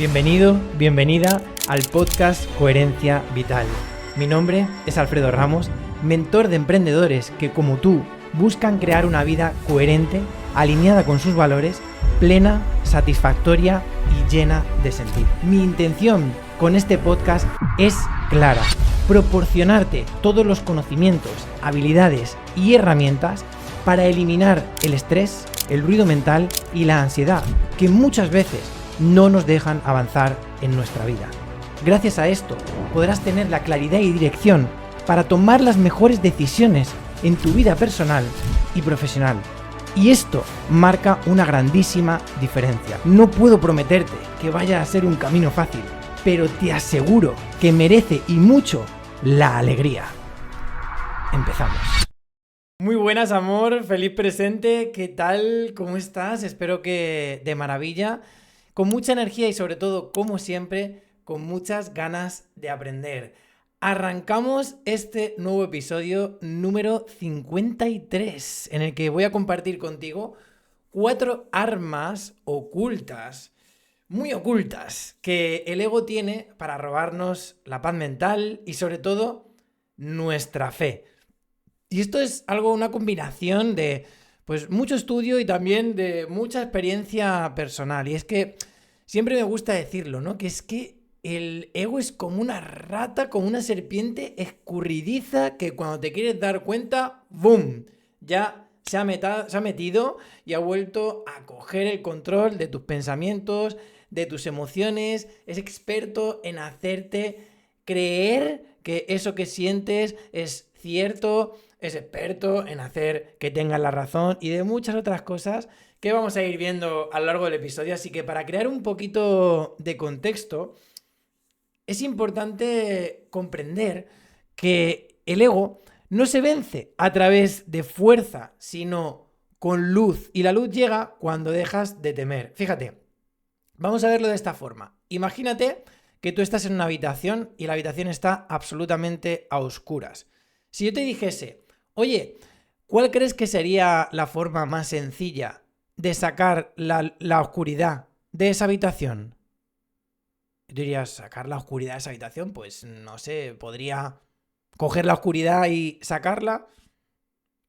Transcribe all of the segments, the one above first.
Bienvenido, bienvenida al podcast Coherencia Vital. Mi nombre es Alfredo Ramos, mentor de emprendedores que, como tú, buscan crear una vida coherente, alineada con sus valores, plena, satisfactoria y llena de sentido. Mi intención con este podcast es clara: proporcionarte todos los conocimientos, habilidades y herramientas para eliminar el estrés, el ruido mental y la ansiedad que muchas veces no nos dejan avanzar en nuestra vida. Gracias a esto podrás tener la claridad y dirección para tomar las mejores decisiones en tu vida personal y profesional. Y esto marca una grandísima diferencia. No puedo prometerte que vaya a ser un camino fácil, pero te aseguro que merece y mucho la alegría. Empezamos. Muy buenas, amor, feliz presente. ¿Qué tal? ¿Cómo estás? Espero que de maravilla, con mucha energía y sobre todo, como siempre, con muchas ganas de aprender. Arrancamos este nuevo episodio número 53, en el que voy a compartir contigo 4 armas ocultas, muy ocultas, que el ego tiene para robarnos la paz mental y sobre todo nuestra fe. Y esto es una combinación de mucho estudio y también de mucha experiencia personal. Y es que siempre me gusta decirlo, ¿no? Que es que el ego es como una rata, como una serpiente escurridiza que cuando te quieres dar cuenta, ¡boom!, ya se ha metido y ha vuelto a coger el control de tus pensamientos, de tus emociones. Es experto en hacerte creer que eso que sientes es cierto, es experto en hacer que tengas la razón y de muchas otras cosas que vamos a ir viendo a lo largo del episodio. Así que para crear un poquito de contexto, es importante comprender que el ego no se vence a través de fuerza, sino con luz. Y la luz llega cuando dejas de temer. Fíjate, vamos a verlo de esta forma. Imagínate que tú estás en una habitación y la habitación está absolutamente a oscuras. Si yo te dijese, oye, ¿cuál crees que sería la forma más sencilla de sacar la oscuridad de esa habitación? Tú dirías, ¿sacar la oscuridad de esa habitación? Pues no sé, podría coger la oscuridad y sacarla.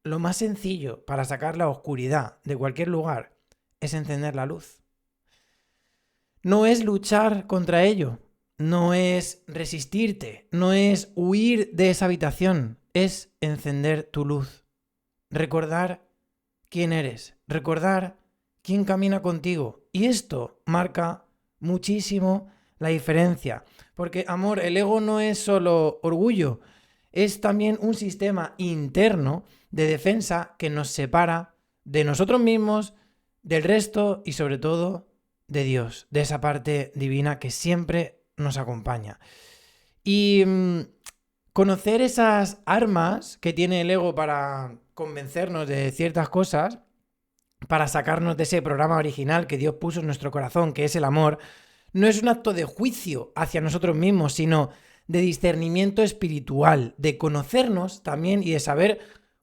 Lo más sencillo para sacar la oscuridad de cualquier lugar es encender la luz. No es luchar contra ello, no es resistirte, no es huir de esa habitación, es encender tu luz. Recordar quién eres, recordar quién camina contigo. Y esto marca muchísimo la diferencia. Porque, amor, el ego no es solo orgullo, es también un sistema interno de defensa que nos separa de nosotros mismos, del resto y sobre todo de Dios, de esa parte divina que siempre nos acompaña. Y conocer esas armas que tiene el ego para convencernos de ciertas cosas, para sacarnos de ese programa original que Dios puso en nuestro corazón, que es el amor, no es un acto de juicio hacia nosotros mismos, sino de discernimiento espiritual, de conocernos también y de saber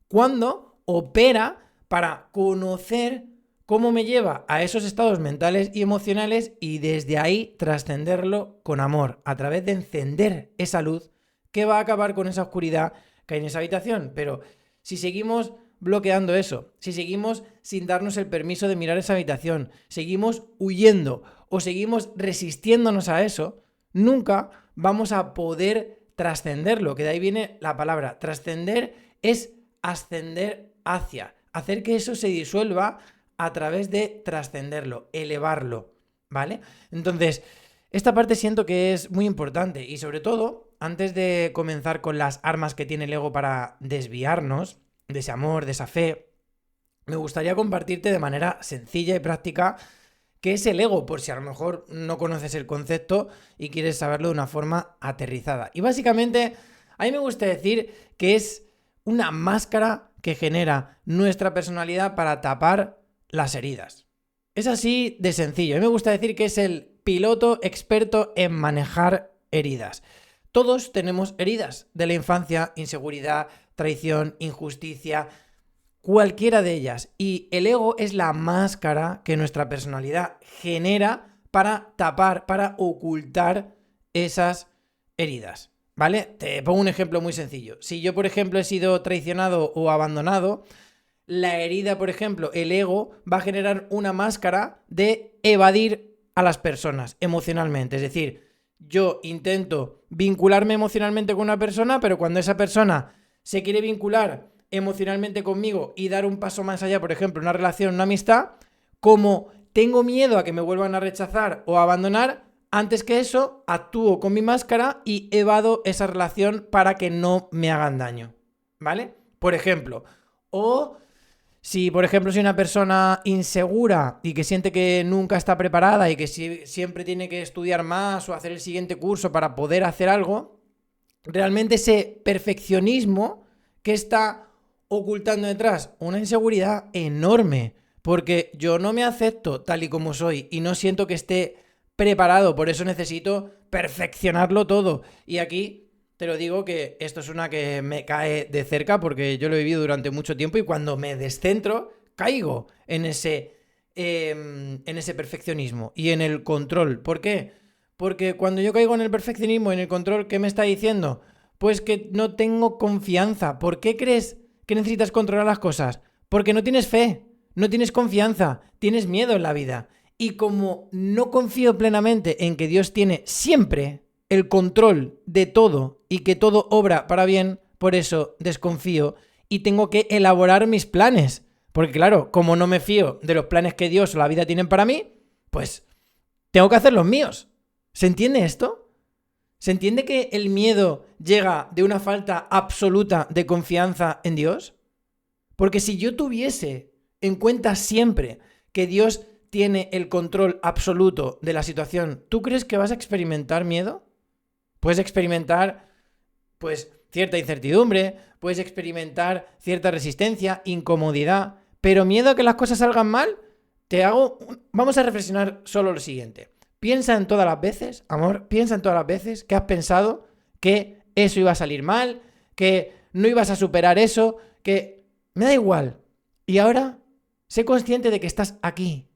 cuándo opera para conocer cómo me lleva a esos estados mentales y emocionales y desde ahí trascenderlo con amor, a través de encender esa luz que va a acabar con esa oscuridad que hay en esa habitación. Pero si seguimos bloqueando eso, si seguimos sin darnos el permiso de mirar esa habitación, seguimos huyendo o seguimos resistiéndonos a eso, nunca vamos a poder trascenderlo, que de ahí viene la palabra. Trascender es ascender hacia, hacer que eso se disuelva a través de trascenderlo, elevarlo, ¿vale? Entonces, esta parte siento que es muy importante y sobre todo, antes de comenzar con las armas que tiene el ego para desviarnos de ese amor, de esa fe, me gustaría compartirte de manera sencilla y práctica qué es el ego, por si a lo mejor no conoces el concepto y quieres saberlo de una forma aterrizada. Y básicamente, a mí me gusta decir que es una máscara que genera nuestra personalidad para tapar las heridas. Es así de sencillo. A mí me gusta decir que es el piloto experto en manejar heridas. Todos tenemos heridas de la infancia: inseguridad, traición, injusticia, cualquiera de ellas. Y el ego es la máscara que nuestra personalidad genera para tapar, para ocultar esas heridas, ¿vale? Te pongo un ejemplo muy sencillo. Si yo, por ejemplo, he sido traicionado o abandonado, la herida, por ejemplo, el ego, va a generar una máscara de evadir a las personas emocionalmente. Es decir, yo intento vincularme emocionalmente con una persona, pero cuando esa persona se quiere vincular emocionalmente conmigo y dar un paso más allá, por ejemplo, una relación, una amistad, como tengo miedo a que me vuelvan a rechazar o a abandonar, antes que eso, actúo con mi máscara y evado esa relación para que no me hagan daño, ¿vale? Por ejemplo, o si, por ejemplo, soy una persona insegura y que siente que nunca está preparada y que siempre tiene que estudiar más o hacer el siguiente curso para poder hacer algo, realmente ese perfeccionismo que está ocultando detrás una inseguridad enorme, porque yo no me acepto tal y como soy y no siento que esté preparado, por eso necesito perfeccionarlo todo. Y aquí te lo digo que esto es una que me cae de cerca porque yo lo he vivido durante mucho tiempo y cuando me descentro caigo en ese perfeccionismo y en el control. ¿Por qué? Porque cuando yo caigo en el perfeccionismo y en el control, ¿qué me está diciendo? Pues que no tengo confianza. ¿Por qué crees que necesitas controlar las cosas? Porque no tienes fe, no tienes confianza, tienes miedo en la vida. Y como no confío plenamente en que Dios tiene siempre el control de todo y que todo obra para bien, por eso desconfío y tengo que elaborar mis planes. Porque claro, como no me fío de los planes que Dios o la vida tienen para mí, pues tengo que hacer los míos. ¿Se entiende esto? ¿Se entiende que el miedo llega de una falta absoluta de confianza en Dios? Porque si yo tuviese en cuenta siempre que Dios tiene el control absoluto de la situación, ¿tú crees que vas a experimentar miedo? Puedes experimentar, pues, cierta incertidumbre, puedes experimentar cierta resistencia, incomodidad, pero miedo a que las cosas salgan mal, vamos a reflexionar solo lo siguiente. Piensa en todas las veces, amor, piensa en todas las veces que has pensado que eso iba a salir mal, que no ibas a superar eso, que me da igual. Y ahora, sé consciente de que estás aquí,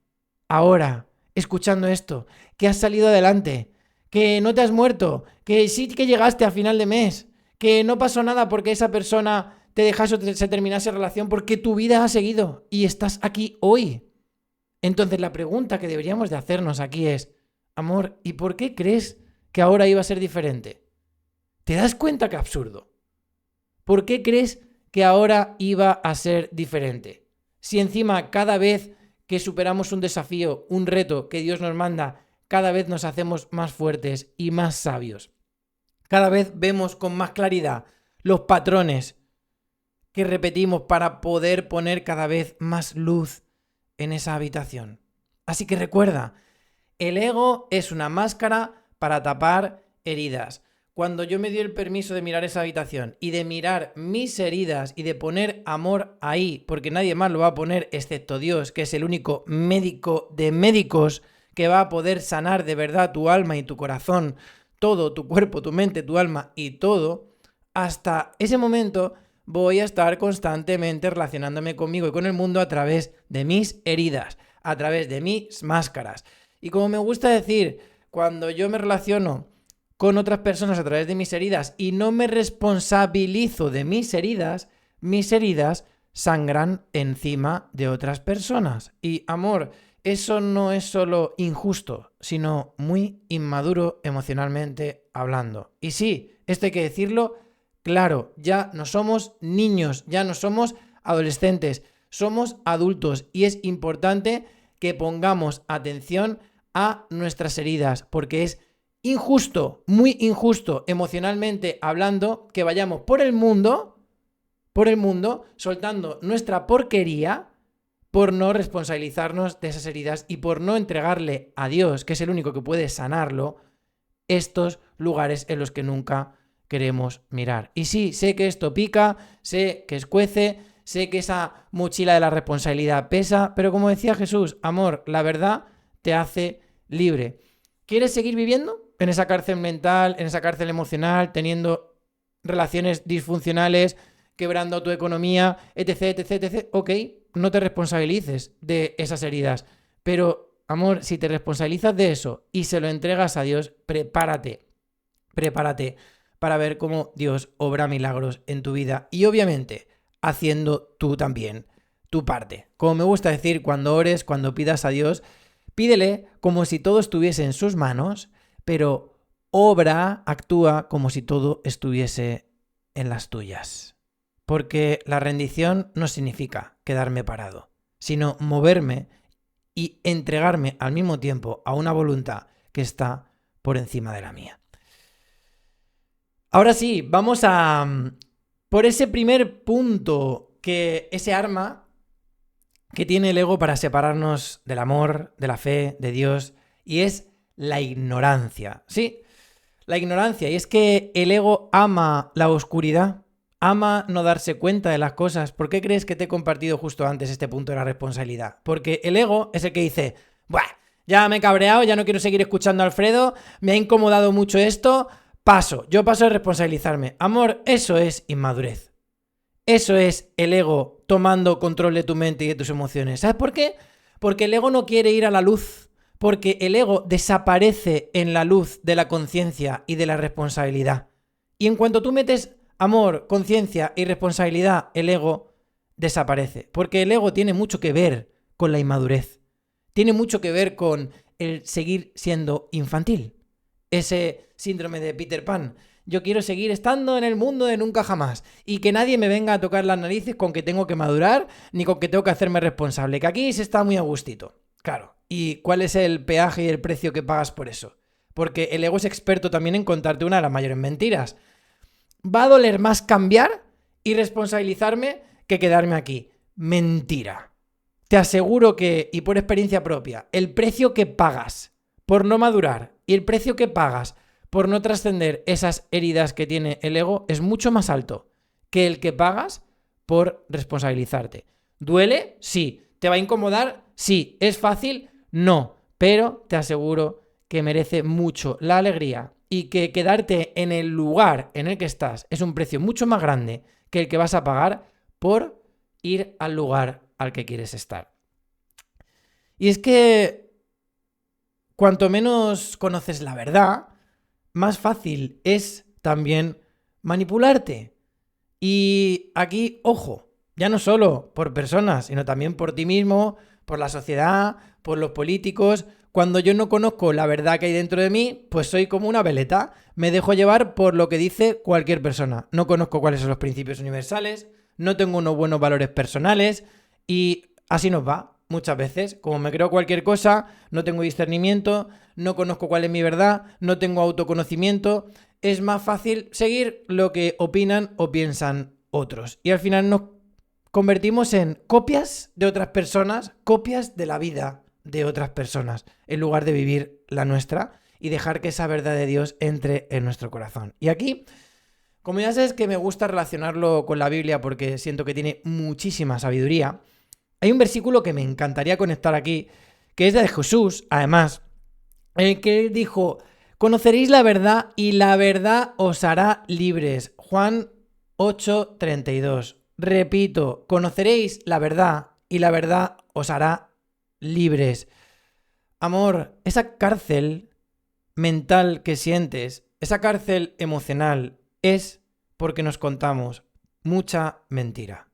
ahora, escuchando esto, que has salido adelante, que no te has muerto, que sí que llegaste a final de mes, que no pasó nada porque esa persona te dejase o se terminase la relación, porque tu vida ha seguido y estás aquí hoy. Entonces la pregunta que deberíamos de hacernos aquí es, amor, ¿y por qué crees que ahora iba a ser diferente? ¿Te das cuenta qué absurdo? ¿Por qué crees que ahora iba a ser diferente? Si encima cada vez que superamos un desafío, un reto que Dios nos manda, cada vez nos hacemos más fuertes y más sabios. Cada vez vemos con más claridad los patrones que repetimos para poder poner cada vez más luz en esa habitación. Así que recuerda, el ego es una máscara para tapar heridas. Cuando yo me di el permiso de mirar esa habitación y de mirar mis heridas y de poner amor ahí, porque nadie más lo va a poner excepto Dios, que es el único médico de médicos que va a poder sanar de verdad tu alma y tu corazón, todo, tu cuerpo, tu mente, tu alma y todo, hasta ese momento voy a estar constantemente relacionándome conmigo y con el mundo a través de mis heridas, a través de mis máscaras. Y como me gusta decir, cuando yo me relaciono con otras personas a través de mis heridas y no me responsabilizo de mis heridas sangran encima de otras personas. Y amor, eso no es solo injusto, sino muy inmaduro emocionalmente hablando. Y sí, esto hay que decirlo claro, ya no somos niños, ya no somos adolescentes, somos adultos y es importante que pongamos atención a nuestras heridas, porque es injusto, muy injusto emocionalmente hablando, que vayamos por el mundo soltando nuestra porquería por no responsabilizarnos de esas heridas y por no entregarle a Dios, que es el único que puede sanarlo, estos lugares en los que nunca queremos mirar. Y sí, sé que esto pica, sé que escuece, sé que esa mochila de la responsabilidad pesa, pero como decía Jesús, amor, la verdad te hace libre. ¿Quieres seguir viviendo en esa cárcel mental, en esa cárcel emocional, teniendo relaciones disfuncionales, quebrando tu economía, etc, etc, etc? Ok, no te responsabilices de esas heridas, pero amor, si te responsabilizas de eso y se lo entregas a Dios, prepárate para ver cómo Dios obra milagros en tu vida y obviamente haciendo tú también tu parte. Como me gusta decir, cuando ores, cuando pidas a Dios, pídele como si todo estuviese en sus manos, pero actúa como si todo estuviese en las tuyas. Porque la rendición no significa quedarme parado, sino moverme y entregarme al mismo tiempo a una voluntad que está por encima de la mía. Ahora sí, vamos por ese primer punto, ese arma que tiene el ego para separarnos del amor, de la fe, de Dios, y es la ignorancia. Sí, la ignorancia. Y es que el ego ama la oscuridad, ama no darse cuenta de las cosas. ¿Por qué crees que te he compartido justo antes este punto de la responsabilidad? Porque el ego es el que dice, ¡buah! Ya me he cabreado, ya no quiero seguir escuchando a Alfredo, me ha incomodado mucho esto, yo paso de responsabilizarme. Amor, eso es inmadurez. Eso es el ego tomando control de tu mente y de tus emociones. ¿Sabes por qué? Porque el ego no quiere ir a la luz. Porque el ego desaparece en la luz de la conciencia y de la responsabilidad. Y en cuanto tú metes amor, conciencia y responsabilidad, el ego desaparece. Porque el ego tiene mucho que ver con la inmadurez. Tiene mucho que ver con el seguir siendo infantil. Ese síndrome de Peter Pan. Yo quiero seguir estando en el mundo de nunca jamás y que nadie me venga a tocar las narices con que tengo que madurar ni con que tengo que hacerme responsable, que aquí se está muy a gustito. Claro, ¿y cuál es el peaje y el precio que pagas por eso? Porque el ego es experto también en contarte una de las mayores mentiras. Va a doler más cambiar y responsabilizarme que quedarme aquí. Mentira. Te aseguro que, y por experiencia propia, el precio que pagas por no madurar y el precio que pagas por no trascender esas heridas que tiene el ego es mucho más alto que el que pagas por responsabilizarte. ¿Duele? Sí. ¿Te va a incomodar? Sí. ¿Es fácil? No. Pero te aseguro que merece mucho la alegría y que quedarte en el lugar en el que estás es un precio mucho más grande que el que vas a pagar por ir al lugar al que quieres estar. Y es que cuanto menos conoces la verdad, más fácil es también manipularte. Y aquí, ojo, ya no solo por personas, sino también por ti mismo, por la sociedad, por los políticos. Cuando yo no conozco la verdad que hay dentro de mí, pues soy como una veleta. Me dejo llevar por lo que dice cualquier persona. No conozco cuáles son los principios universales, no tengo unos buenos valores personales y así nos va. Muchas veces, como me creo cualquier cosa, no tengo discernimiento, no conozco cuál es mi verdad, no tengo autoconocimiento, es más fácil seguir lo que opinan o piensan otros. Y al final nos convertimos en copias de otras personas, copias de la vida de otras personas, en lugar de vivir la nuestra y dejar que esa verdad de Dios entre en nuestro corazón. Y aquí, como ya sabes que me gusta relacionarlo con la Biblia porque siento que tiene muchísima sabiduría, hay un versículo que me encantaría conectar aquí, que es de Jesús, además, en el que él dijo, conoceréis la verdad y la verdad os hará libres. Juan 8:32. Repito, conoceréis la verdad y la verdad os hará libres. Amor, esa cárcel mental que sientes, esa cárcel emocional, es porque nos contamos mucha mentira.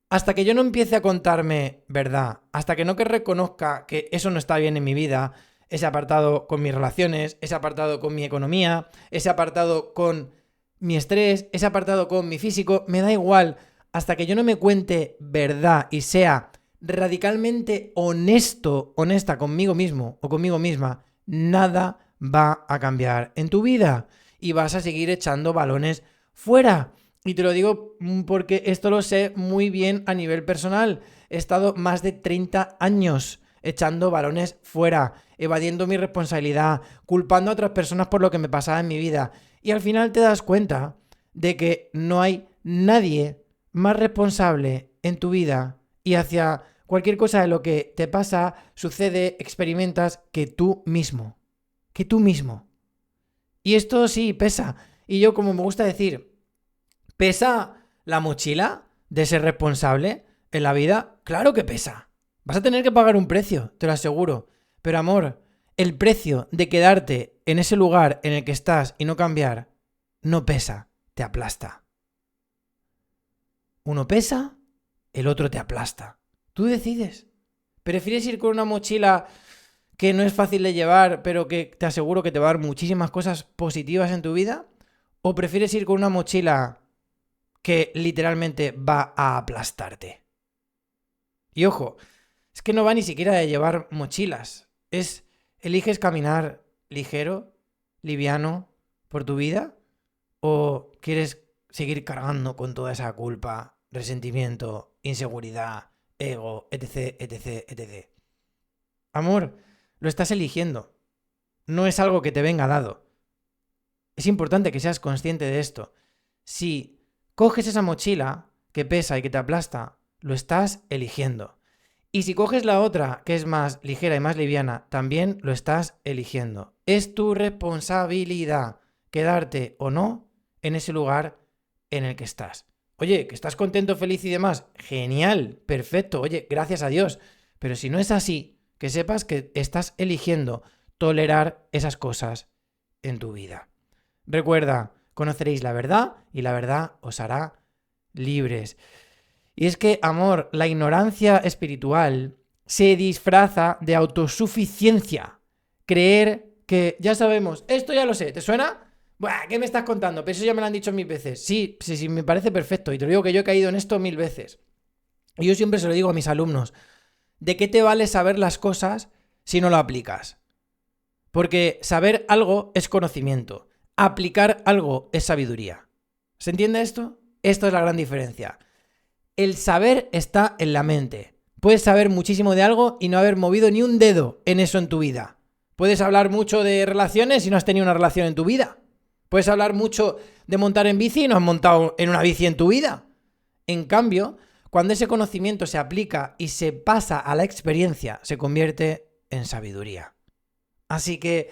Hasta que yo no empiece a contarme verdad, hasta que no reconozca que eso no está bien en mi vida, ese apartado con mis relaciones, ese apartado con mi economía, ese apartado con mi estrés, ese apartado con mi físico, me da igual. Hasta que yo no me cuente verdad y sea radicalmente honesta conmigo mismo o conmigo misma, nada va a cambiar en tu vida y vas a seguir echando balones fuera. Y te lo digo porque esto lo sé muy bien a nivel personal. He estado más de 30 años echando balones fuera, evadiendo mi responsabilidad, culpando a otras personas por lo que me pasaba en mi vida. Y al final te das cuenta de que no hay nadie más responsable en tu vida y hacia cualquier cosa de lo que te pasa, sucede, experimentas que tú mismo. Que tú mismo. Y esto sí pesa. Y yo, como me gusta decir, ¿pesa la mochila de ser responsable en la vida? Claro que pesa. Vas a tener que pagar un precio, te lo aseguro. Pero amor, el precio de quedarte en ese lugar en el que estás y no cambiar, no pesa, te aplasta. Uno pesa, el otro te aplasta. Tú decides. ¿Prefieres ir con una mochila que no es fácil de llevar, pero que te aseguro que te va a dar muchísimas cosas positivas en tu vida? ¿O prefieres ir con una mochila que literalmente va a aplastarte? Y ojo, es que no va ni siquiera de llevar mochilas. ¿Eliges caminar ligero, liviano, por tu vida? ¿O quieres seguir cargando con toda esa culpa, resentimiento, inseguridad, ego, etc, etc, etc? Amor, lo estás eligiendo. No es algo que te venga dado. Es importante que seas consciente de esto. Si coges esa mochila que pesa y que te aplasta, lo estás eligiendo. Y si coges la otra, que es más ligera y más liviana, también lo estás eligiendo. Es tu responsabilidad quedarte o no en ese lugar en el que estás. Oye, que estás contento, feliz y demás. Genial, perfecto. Oye, gracias a Dios. Pero si no es así, que sepas que estás eligiendo tolerar esas cosas en tu vida. Recuerda, conoceréis la verdad y la verdad os hará libres. Y es que, amor, la ignorancia espiritual se disfraza de autosuficiencia. Creer que ya sabemos, esto ya lo sé, ¿te suena? Buah, ¿qué me estás contando? Pero eso ya me lo han dicho 1000 veces. Sí, me parece perfecto. Y te digo que yo he caído en esto 1000 veces. Y yo siempre se lo digo a mis alumnos. ¿De qué te vale saber las cosas si no lo aplicas? Porque saber algo es conocimiento. Aplicar algo es sabiduría. ¿Se entiende esto? Esto es la gran diferencia. El saber está en la mente. Puedes saber muchísimo de algo y no haber movido ni un dedo en eso en tu vida. Puedes hablar mucho de relaciones y no has tenido una relación en tu vida. Puedes hablar mucho de montar en bici y no has montado en una bici en tu vida. En cambio, cuando ese conocimiento se aplica y se pasa a la experiencia, se convierte en sabiduría. Así que,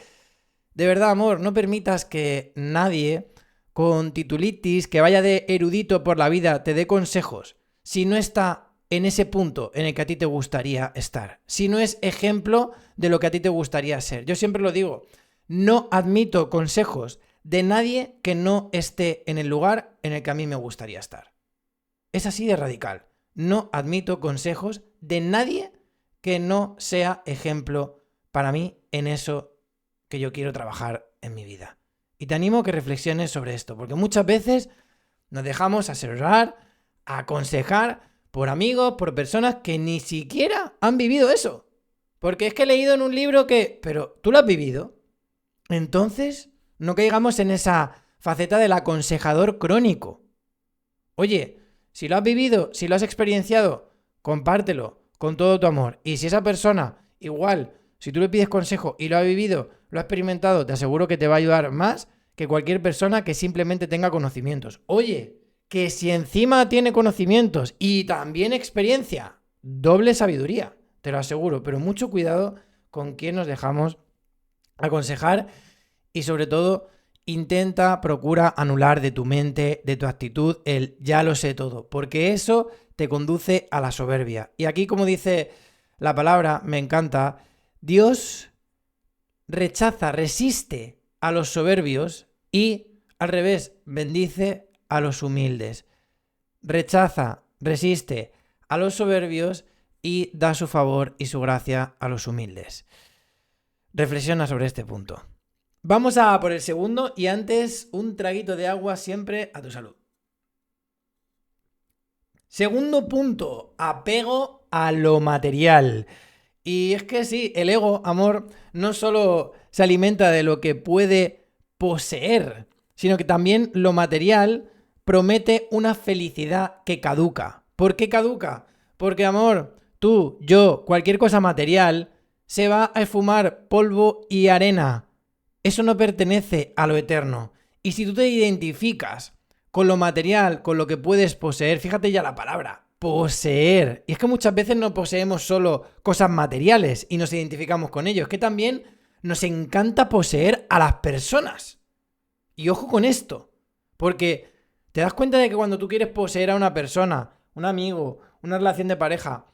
de verdad, amor, no permitas que nadie con titulitis, que vaya de erudito por la vida, te dé consejos si no está en ese punto en el que a ti te gustaría estar, si no es ejemplo de lo que a ti te gustaría ser. Yo siempre lo digo, no admito consejos de nadie que no esté en el lugar en el que a mí me gustaría estar. Es así de radical. No admito consejos de nadie que no sea ejemplo para mí en eso que yo quiero trabajar en mi vida. Y te animo a que reflexiones sobre esto, porque muchas veces nos dejamos asesorar, aconsejar por amigos, por personas que ni siquiera han vivido eso. Porque es que he leído en un libro que... Pero tú lo has vivido. Entonces, no caigamos en esa faceta del aconsejador crónico. Oye, si lo has vivido, si lo has experienciado, compártelo con todo tu amor. Y si esa persona, igual, si tú le pides consejo y lo ha vivido, lo ha experimentado, te aseguro que te va a ayudar más que cualquier persona que simplemente tenga conocimientos. Oye, que si encima tiene conocimientos y también experiencia, doble sabiduría, te lo aseguro. Pero mucho cuidado con quién nos dejamos aconsejar y sobre todo procura anular de tu mente, de tu actitud, el ya lo sé todo, porque eso te conduce a la soberbia. Y aquí, como dice la palabra, me encanta, Dios resiste a los soberbios y, al revés, bendice a los humildes. Resiste a los soberbios y da su favor y su gracia a los humildes. Reflexiona sobre este punto. Vamos a por el segundo y antes un traguito de agua siempre a tu salud. Segundo punto, apego a lo material. Y es que sí, el ego, amor, no solo se alimenta de lo que puede poseer, sino que también lo material promete una felicidad que caduca. ¿Por qué caduca? Porque, amor, tú, yo, cualquier cosa material se va a esfumar polvo y arena. Eso no pertenece a lo eterno. Y si tú te identificas con lo material, con lo que puedes poseer, fíjate ya la palabra, poseer. Y es que muchas veces no poseemos solo cosas materiales y nos identificamos con ello. Es que también nos encanta poseer a las personas. Y ojo con esto, porque te das cuenta de que cuando tú quieres poseer a una persona, un amigo, una relación de pareja,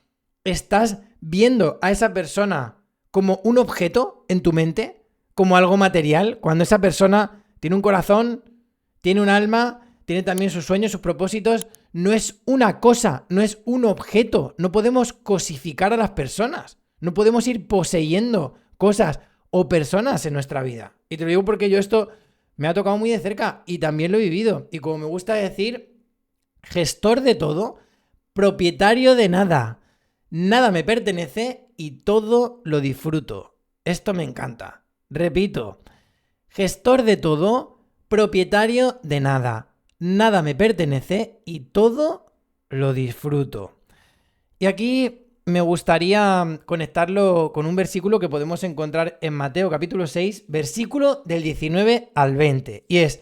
¿Estás viendo a esa persona como un objeto en tu mente? ¿Como algo material? Cuando esa persona tiene un corazón, tiene un alma, tiene también sus sueños, sus propósitos. No es una cosa, no es un objeto. No podemos cosificar a las personas. No podemos ir poseyendo cosas o personas en nuestra vida. Y te lo digo porque yo esto me ha tocado muy de cerca y también lo he vivido. Y como me gusta decir, gestor de todo, propietario de nada. Nada me pertenece y todo lo disfruto. Esto me encanta. Repito, gestor de todo, propietario de nada. Nada me pertenece y todo lo disfruto. Y aquí me gustaría conectarlo con un versículo que podemos encontrar en Mateo capítulo 6, versículo del 19 al 20. Y es,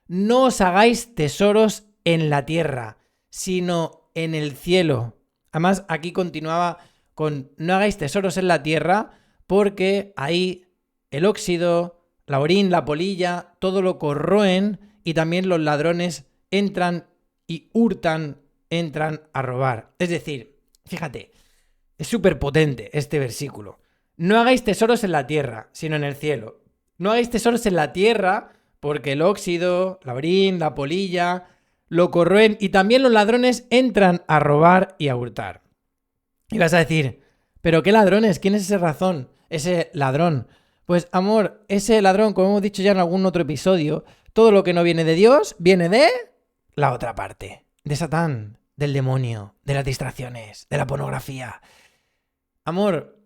no os hagáis tesoros en la tierra, sino en el cielo. Además, aquí continuaba con no hagáis tesoros en la tierra porque ahí el óxido, la orín, la polilla, todo lo corroen y también los ladrones entran y hurtan, entran a robar. Es decir, fíjate, es súper potente este versículo. No hagáis tesoros en la tierra, sino en el cielo. No hagáis tesoros en la tierra porque el óxido, la orín, la polilla, lo corroen y también los ladrones entran a robar y a hurtar. Y vas a decir, ¿pero qué ladrones? ¿Quién es ese ladrón? Pues amor, ese ladrón, como hemos dicho ya en algún otro episodio, todo lo que no viene de Dios viene de la otra parte, de Satán, del demonio, de las distracciones, de la pornografía. Amor,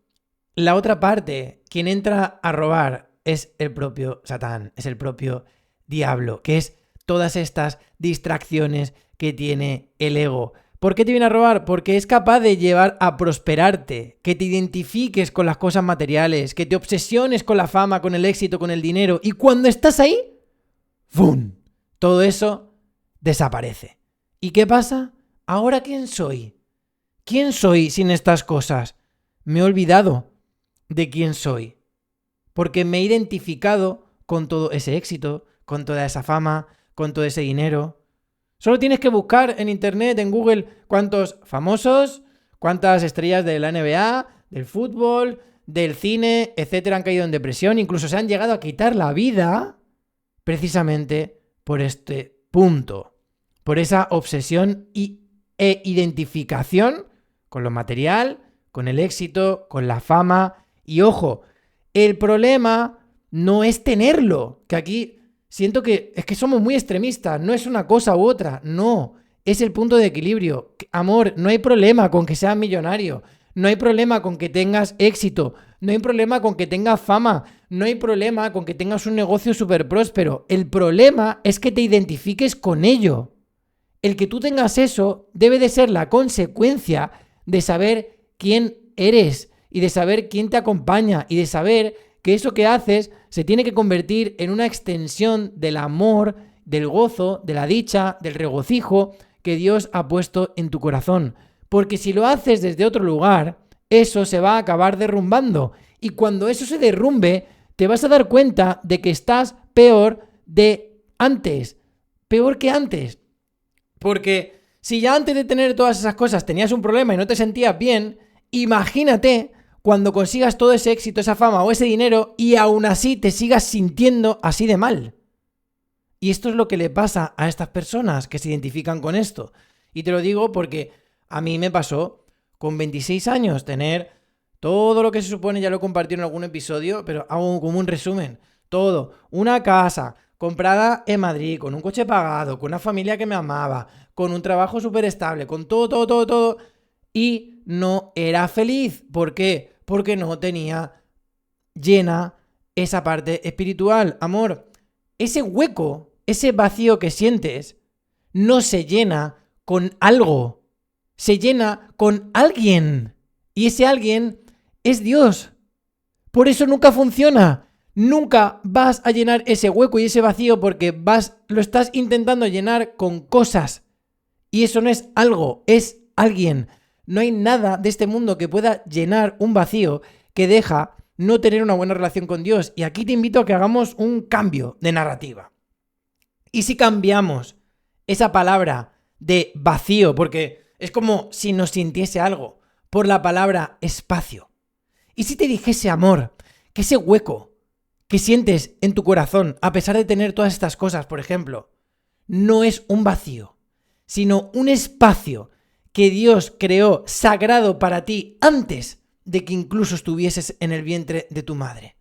la otra parte, quien entra a robar es el propio Satán, es el propio diablo, que es todas estas distracciones que tiene el ego. ¿Por qué te viene a robar? Porque es capaz de llevar a prosperarte, que te identifiques con las cosas materiales, que te obsesiones con la fama, con el éxito, con el dinero. Y cuando estás ahí, ¡fum! Todo eso desaparece. ¿Y qué pasa? ¿Ahora quién soy? ¿Quién soy sin estas cosas? Me he olvidado de quién soy. Porque me he identificado con todo ese éxito, con toda esa fama, con todo ese dinero. Solo tienes que buscar en internet, en Google, cuántos famosos, cuántas estrellas de la NBA, del fútbol, del cine, etcétera, han caído en depresión, incluso se han llegado a quitar la vida precisamente por este punto, por esa obsesión e identificación con lo material, con el éxito, con la fama. Y ojo, el problema no es tenerlo, que aquí siento que es que somos muy extremistas, no es una cosa u otra, no, es el punto de equilibrio. Amor, no hay problema con que seas millonario, no hay problema con que tengas éxito, no hay problema con que tengas fama, no hay problema con que tengas un negocio súper próspero. El problema es que te identifiques con ello. El que tú tengas eso debe de ser la consecuencia de saber quién eres y de saber quién te acompaña y de saber que eso que haces se tiene que convertir en una extensión del amor, del gozo, de la dicha, del regocijo que Dios ha puesto en tu corazón. Porque si lo haces desde otro lugar, eso se va a acabar derrumbando. Y cuando eso se derrumbe, te vas a dar cuenta de que estás peor de antes. Peor que antes. Porque si ya antes de tener todas esas cosas tenías un problema y no te sentías bien, imagínate cuando consigas todo ese éxito, esa fama o ese dinero y aún así te sigas sintiendo así de mal. Y esto es lo que le pasa a estas personas que se identifican con esto. Y te lo digo porque a mí me pasó con 26 años tener todo lo que se supone, ya lo he compartido en algún episodio, pero hago como un resumen. Todo, una casa comprada en Madrid, con un coche pagado, con una familia que me amaba, con un trabajo súper estable, con todo. Y no era feliz. ¿Por qué? Porque no tenía llena esa parte espiritual. Amor, ese hueco, ese vacío que sientes, no se llena con algo, se llena con alguien. Y ese alguien es Dios. Por eso nunca funciona. Nunca vas a llenar ese hueco y ese vacío porque lo estás intentando llenar con cosas. Y eso no es algo, es alguien. No hay nada de este mundo que pueda llenar un vacío que deja no tener una buena relación con Dios. Y aquí te invito a que hagamos un cambio de narrativa. ¿Y si cambiamos esa palabra de vacío? Porque es como si nos sintiese algo por la palabra espacio. ¿Y si te dijese, amor, que ese hueco que sientes en tu corazón, a pesar de tener todas estas cosas, por ejemplo, no es un vacío, sino un espacio que Dios creó sagrado para ti antes de que incluso estuvieses en el vientre de tu madre,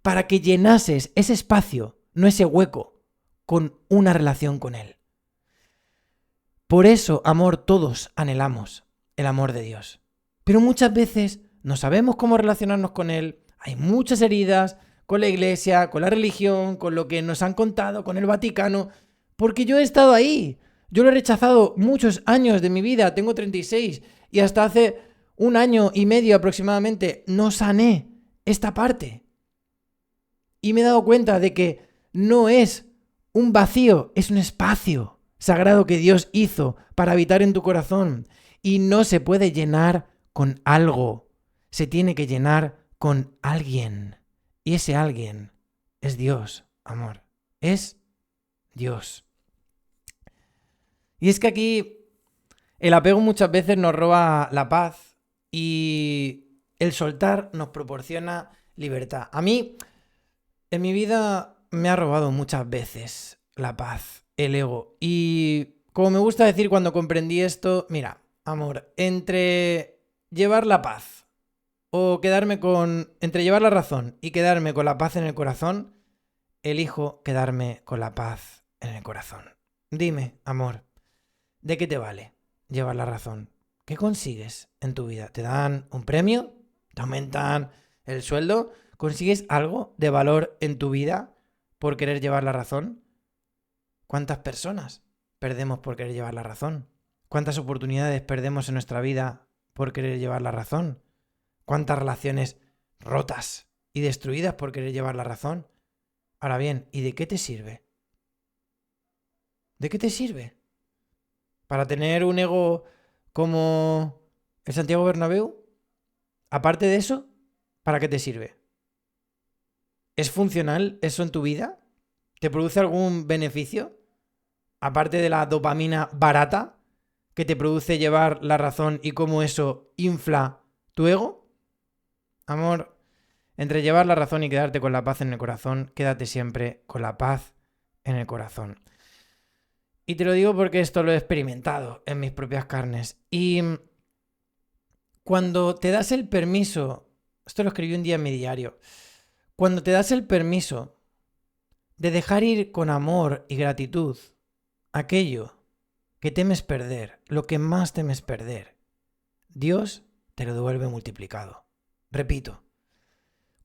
para que llenases ese espacio, no ese hueco, con una relación con Él? Por eso, amor, todos anhelamos el amor de Dios. Pero muchas veces no sabemos cómo relacionarnos con Él, hay muchas heridas con la iglesia, con la religión, con lo que nos han contado, con el Vaticano, porque yo he estado ahí. Yo lo he rechazado muchos años de mi vida, tengo 36, y hasta hace 1 año y medio aproximadamente no sané esta parte. Y me he dado cuenta de que no es un vacío, es un espacio sagrado que Dios hizo para habitar en tu corazón. Y no se puede llenar con algo, se tiene que llenar con alguien. Y ese alguien es Dios, amor. Es Dios. Y es que aquí el apego muchas veces nos roba la paz y el soltar nos proporciona libertad. A mí, en mi vida, me ha robado muchas veces la paz, el ego. Y como me gusta decir cuando comprendí esto, mira, amor, entre llevar la paz o entre llevar la razón y quedarme con la paz en el corazón, elijo quedarme con la paz en el corazón. Dime, amor, ¿de qué te vale llevar la razón? ¿Qué consigues en tu vida? ¿Te dan un premio? ¿Te aumentan el sueldo? ¿Consigues algo de valor en tu vida por querer llevar la razón? ¿Cuántas personas perdemos por querer llevar la razón? ¿Cuántas oportunidades perdemos en nuestra vida por querer llevar la razón? ¿Cuántas relaciones rotas y destruidas por querer llevar la razón? Ahora bien, ¿y de qué te sirve? ¿De qué te sirve? ¿Para tener un ego como el Santiago Bernabéu? Aparte de eso, ¿para qué te sirve? ¿Es funcional eso en tu vida? ¿Te produce algún beneficio? Aparte de la dopamina barata que te produce llevar la razón y cómo eso infla tu ego. Amor, entre llevar la razón y quedarte con la paz en el corazón, quédate siempre con la paz en el corazón. Y te lo digo porque esto lo he experimentado en mis propias carnes. Y cuando te das el permiso, esto lo escribí un día en mi diario, cuando te das el permiso de dejar ir con amor y gratitud aquello que temes perder, lo que más temes perder, Dios te lo devuelve multiplicado. Repito,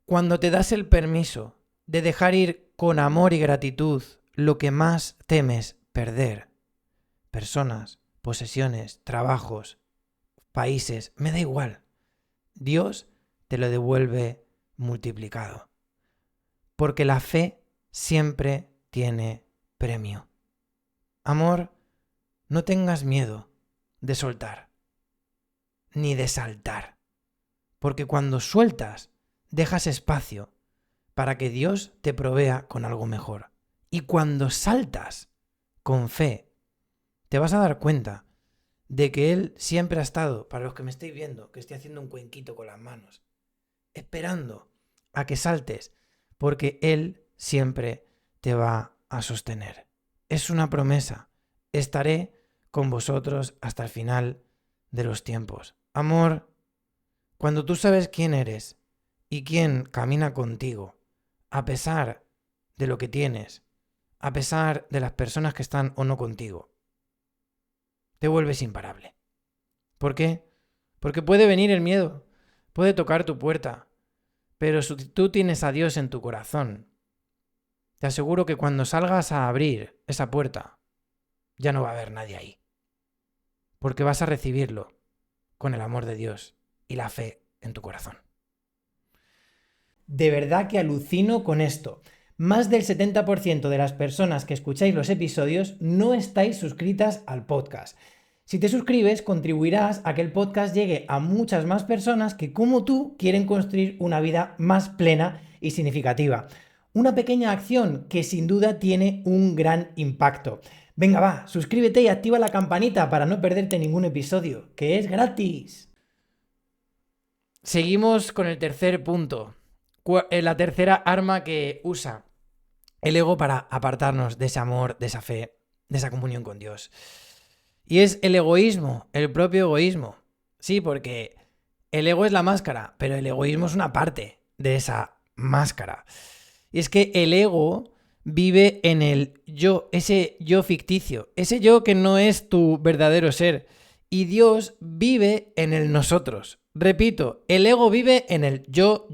cuando te das el permiso de dejar ir con amor y gratitud lo que más temes perder, personas, posesiones, trabajos, países, me da igual, Dios te lo devuelve multiplicado. Porque la fe siempre tiene premio. Amor, no tengas miedo de soltar, ni de saltar. Porque cuando sueltas, dejas espacio para que Dios te provea con algo mejor. Y cuando saltas con fe, te vas a dar cuenta de que Él siempre ha estado, para los que me estáis viendo, que estoy haciendo un cuenquito con las manos, esperando a que saltes, porque Él siempre te va a sostener. Es una promesa. Estaré con vosotros hasta el final de los tiempos. Amor, cuando tú sabes quién eres y quién camina contigo, a pesar de lo que tienes, a pesar de las personas que están o no contigo, te vuelves imparable. ¿Por qué? Porque puede venir el miedo, puede tocar tu puerta, pero si tú tienes a Dios en tu corazón, te aseguro que cuando salgas a abrir esa puerta, ya no va a haber nadie ahí. Porque vas a recibirlo con el amor de Dios y la fe en tu corazón. De verdad que alucino con esto. Más del 70% de las personas que escucháis los episodios no estáis suscritas al podcast. Si te suscribes, contribuirás a que el podcast llegue a muchas más personas que, como tú, quieren construir una vida más plena y significativa. Una pequeña acción que sin duda tiene un gran impacto. Venga, va, suscríbete y activa la campanita para no perderte ningún episodio, que es gratis. seguimos con el tercer punto. La tercera arma que usa el ego para apartarnos de ese amor, de esa fe, de esa comunión con Dios. Y es el egoísmo, el propio egoísmo. Sí, porque el ego es la máscara, pero el egoísmo es una parte de esa máscara. Y es que el ego vive en el yo, ese yo ficticio, ese yo que no es tu verdadero ser. Y Dios vive en el nosotros. Repito, el ego vive en el yo.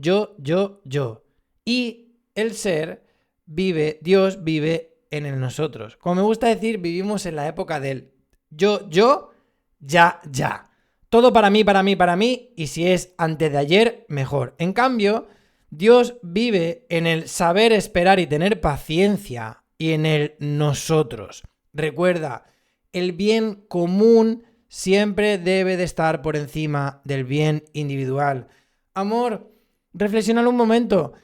Y el ser vive, Dios vive en el nosotros. Como me gusta decir, vivimos en la época del yo, ya. Todo para mí, y si es antes de ayer, mejor. En cambio, Dios vive en el saber esperar y tener paciencia y en el nosotros. Recuerda, el bien común siempre debe de estar por encima del bien individual. Amor, reflexiona un momento.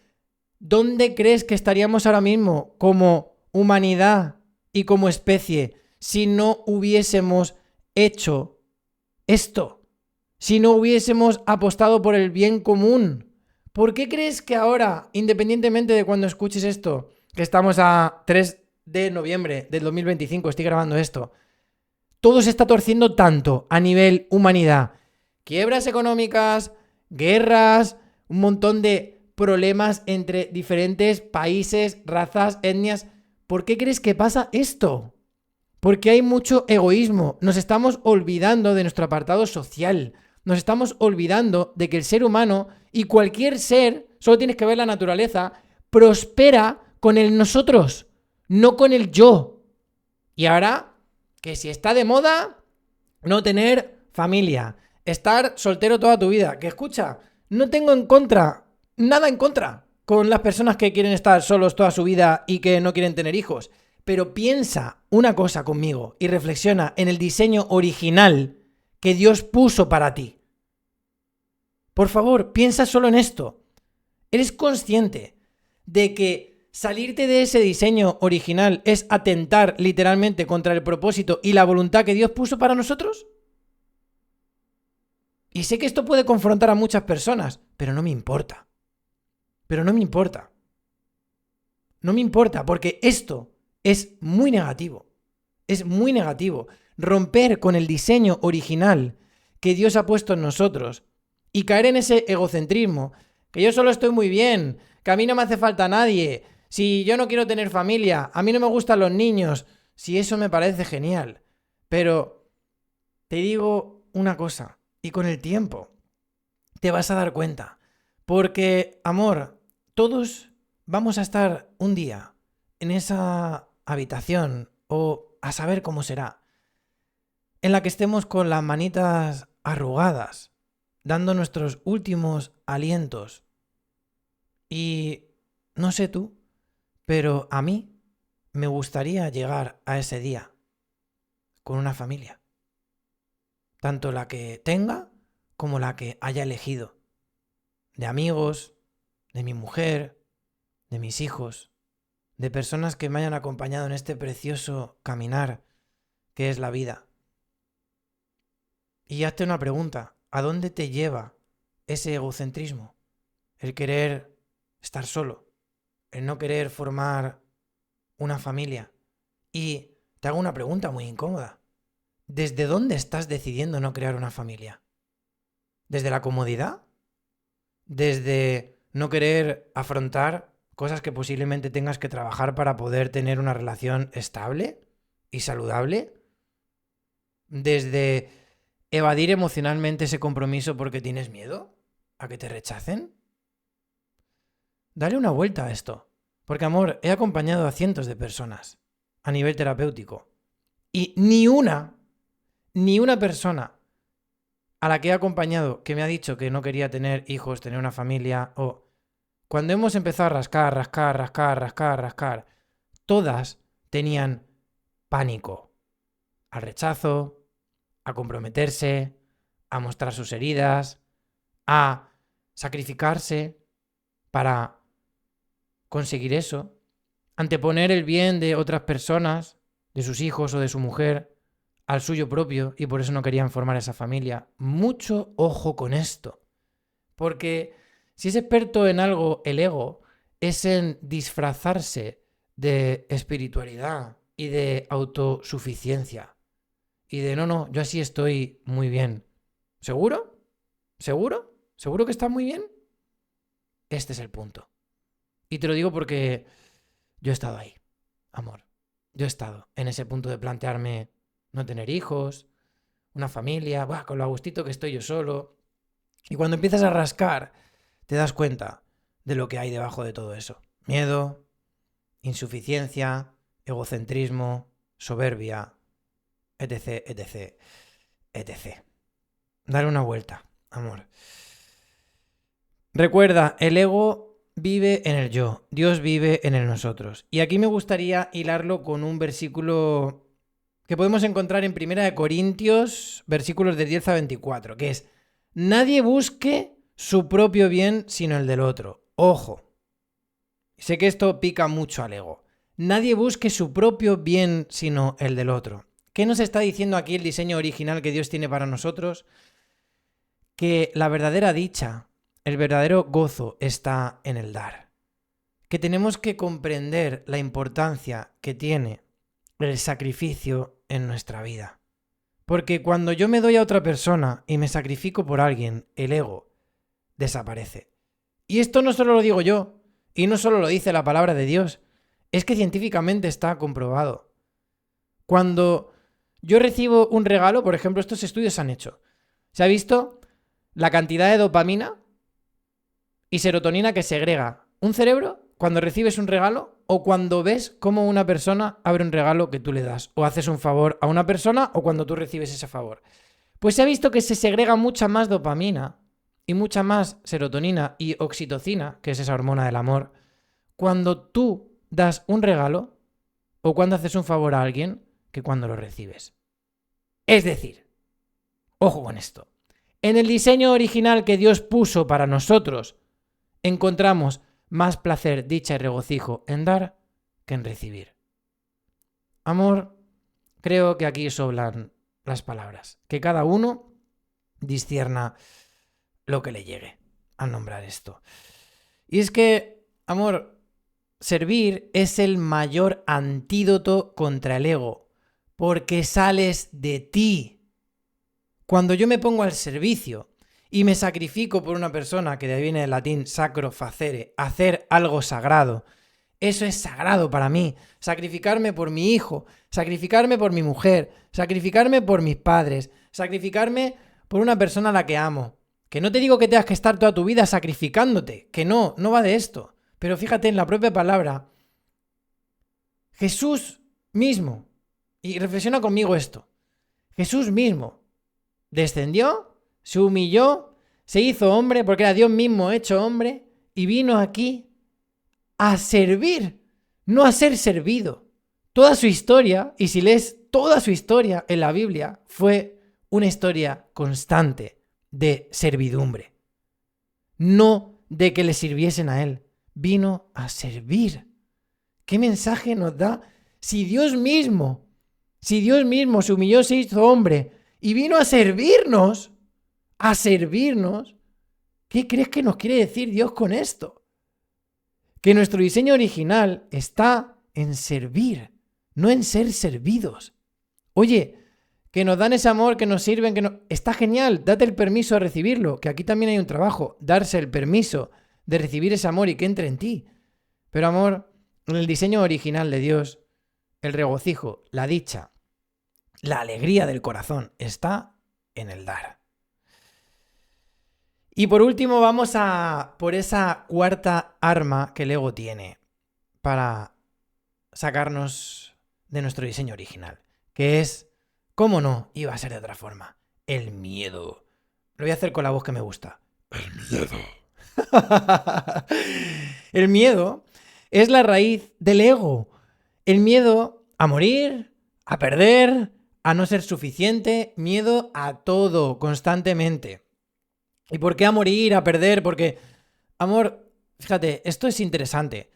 ¿Dónde crees que estaríamos ahora mismo como humanidad y como especie si no hubiésemos hecho esto? Si no hubiésemos apostado por el bien común. ¿Por qué crees que ahora, independientemente de cuando escuches esto, que estamos a 3 de noviembre del 2025, estoy grabando esto, todo se está torciendo tanto a nivel humanidad? Quiebras económicas, guerras, un montón de problemas entre diferentes países, razas, etnias. ¿Por qué crees que pasa esto? Porque hay mucho egoísmo. Nos estamos olvidando de nuestro apartado social. Nos estamos olvidando de que el ser humano y cualquier ser, solo tienes que ver la naturaleza, prospera con el nosotros, no con el yo. Y ahora, que si está de moda no tener familia, estar soltero toda tu vida, que escucha, no tengo nada en contra con las personas que quieren estar solos toda su vida y que no quieren tener hijos. Pero piensa una cosa conmigo y reflexiona en el diseño original que Dios puso para ti. Por favor, piensa solo en esto. ¿Eres consciente de que salirte de ese diseño original es atentar literalmente contra el propósito y la voluntad que Dios puso para nosotros? Y sé que esto puede confrontar a muchas personas, pero no me importa. No me importa porque esto es muy negativo. Es muy negativo. Romper con el diseño original que Dios ha puesto en nosotros y caer en ese egocentrismo, que yo solo estoy muy bien, que a mí no me hace falta nadie, si yo no quiero tener familia, a mí no me gustan los niños, si eso me parece genial. Pero te digo una cosa, y con el tiempo te vas a dar cuenta, porque, amor, todos vamos a estar un día en esa habitación, o a saber cómo será, en la que estemos con las manitas arrugadas, dando nuestros últimos alientos. Y no sé tú, pero a mí me gustaría llegar a ese día con una familia, tanto la que tenga como la que haya elegido, de amigos, de mi mujer, de mis hijos, de personas que me hayan acompañado en este precioso caminar que es la vida. Y hazte una pregunta, ¿a dónde te lleva ese egocentrismo? El querer estar solo, el no querer formar una familia. Y te hago una pregunta muy incómoda. ¿Desde dónde estás decidiendo no crear una familia? ¿Desde la comodidad? ¿Desde no querer afrontar cosas que posiblemente tengas que trabajar para poder tener una relación estable y saludable? ¿Desde evadir emocionalmente ese compromiso porque tienes miedo a que te rechacen? Dale una vuelta a esto. Porque, amor, he acompañado a cientos de personas a nivel terapéutico. Y ni una persona a la que he acompañado que me ha dicho que no quería tener hijos, tener una familia, o cuando hemos empezado a rascar, todas tenían pánico al rechazo, a comprometerse, a mostrar sus heridas, a sacrificarse para conseguir eso, anteponer el bien de otras personas, de sus hijos o de su mujer, al suyo propio, y por eso no querían formar esa familia. Mucho ojo con esto, Porque si es experto en algo el ego, es en disfrazarse de espiritualidad y de autosuficiencia. Y de no, yo así estoy muy bien. ¿Seguro? ¿Seguro? ¿Seguro que estás muy bien? Este es el punto. Y te lo digo porque yo he estado ahí, amor. Yo he estado en ese punto de plantearme no tener hijos, una familia, con lo a gustito que estoy yo solo. Y cuando empiezas a rascar, te das cuenta de lo que hay debajo de todo eso. Miedo, insuficiencia, egocentrismo, soberbia, etc, etc, etc. Dar una vuelta, amor. Recuerda, el ego vive en el yo, Dios vive en el nosotros. Y aquí me gustaría hilarlo con un versículo que podemos encontrar en 1 Corintios, versículos de 10 a 24, que es: nadie busque su propio bien sino el del otro. Ojo, sé que esto pica mucho al ego. Nadie busque su propio bien sino el del otro. ¿Qué nos está diciendo aquí el diseño original que Dios tiene para nosotros? Que la verdadera dicha, el verdadero gozo está en el dar. Que tenemos que comprender la importancia que tiene el sacrificio en nuestra vida. Porque cuando yo me doy a otra persona y me sacrifico por alguien, el ego desaparece. Y esto no solo lo digo yo, y no solo lo dice la palabra de Dios, es que científicamente está comprobado. Cuando yo recibo un regalo, por ejemplo, estos estudios se han hecho. Se ha visto la cantidad de dopamina y serotonina que segrega un cerebro cuando recibes un regalo o cuando ves cómo una persona abre un regalo que tú le das, o haces un favor a una persona o cuando tú recibes ese favor. Pues se ha visto que se segrega mucha más dopamina y mucha más serotonina y oxitocina, que es esa hormona del amor, cuando tú das un regalo o cuando haces un favor a alguien que cuando lo recibes. Es decir, ojo con esto, en el diseño original que Dios puso para nosotros, encontramos más placer, dicha y regocijo en dar que en recibir. Amor, creo que aquí sobran las palabras. Que cada uno discierna lo que le llegue al nombrar esto. Y es que, amor, servir es el mayor antídoto contra el ego, porque sales de ti. Cuando yo me pongo al servicio y me sacrifico por una persona, que de ahí viene el latín sacro facere, hacer algo sagrado. Eso es sagrado para mí. Sacrificarme por mi hijo, sacrificarme por mi mujer, sacrificarme por mis padres, sacrificarme por una persona a la que amo. Que no te digo que tengas que estar toda tu vida sacrificándote, que no va de esto. Pero fíjate en la propia palabra. Jesús mismo, y reflexiona conmigo esto, Jesús mismo descendió, se humilló, se hizo hombre porque era Dios mismo hecho hombre y vino aquí a servir, no a ser servido. Toda su historia, y si lees toda su historia en la Biblia, fue una historia constante de servidumbre. No de que le sirviesen a él. Vino a servir. ¿Qué mensaje nos da? Si Dios mismo se humilló, se hizo hombre y vino a servirnos, ¿qué crees que nos quiere decir Dios con esto? Que nuestro diseño original está en servir, no en ser servidos. Oye, que nos dan ese amor, que nos sirven, está genial, date el permiso de recibirlo, que aquí también hay un trabajo, darse el permiso de recibir ese amor y que entre en ti. Pero amor, en el diseño original de Dios, el regocijo, la dicha, la alegría del corazón está en el dar. Y por último vamos a por esa cuarta arma que el ego tiene para sacarnos de nuestro diseño original, que es, ¿cómo no iba a ser de otra forma? El miedo. Lo voy a hacer con la voz que me gusta. El miedo. El miedo es la raíz del ego. El miedo a morir, a perder, a no ser suficiente, miedo a todo, constantemente. ¿Y por qué a morir, a perder? Porque, amor, fíjate, esto es interesante.